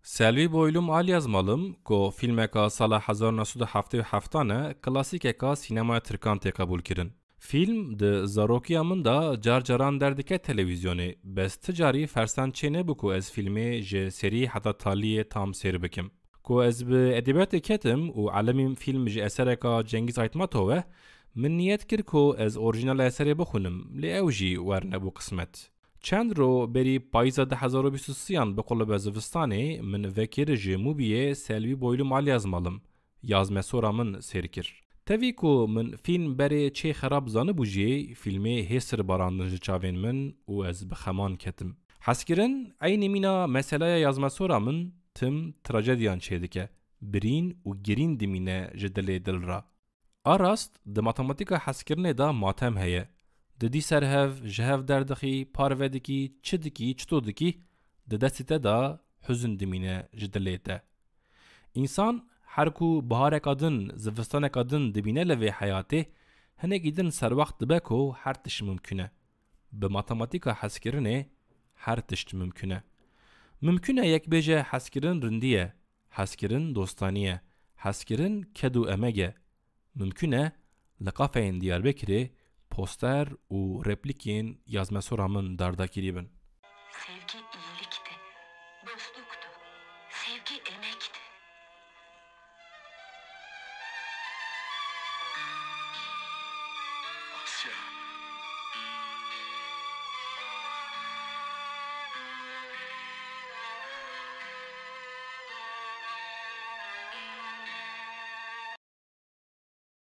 Selvi boylum al yazmalım ko filmeka sala 1977 klasikeka sinemaya Türkan te kabul kirin. Film de zarokiya min da car caran derdike televizyonu bes ticari fersan çene bu ku ez filmi je seri hata taliye tam seri bikim. Ku ez bi edebiyatı ketim u alemim film je esereka Cengiz Aytmatove min niyet kir ku ez orijinal eseri bixunim li ew jî werne bu kısmet. چند رو بری پاییزا 2023 به قلب زوستانê min vekir ji Mubiye Selvi boylum al yazmalım. Yazme sora min serkir. Tevî ku min film berê çê xerab zanibû jî filmê hêsir barandin ji çavên min û ez bi xeman ketim. Heskirin eynî mîna meselaya yazme sora min tim trajediyan çê dike. Birîn û girîn dimîne ji dilê dil ra. A rast di matematîka heskirinê da matem heye. Didî serhev, ji hev derdixî, parve dikî, çi dikî, çito dikî, di destê te da huzn dimîne ji dilê te. İnsan her ku bihareka din, zivistaneka din dibîne li vê heyatê, hinekî din serwext dibe ku her tişt mümkün e. Bi matematîka hezkirinê her tişt mümkün e. Mümkün e yek bêje hezkirin rindî ye, hezkirin dostanî ye, hezkirin ked û emek e. Mümkün e li qafeyên Diyarbekirê poster û replikên yazmesora min dardakirî bin. Sevgi iyilikti, dostluktu, sevgi emekti. Asya.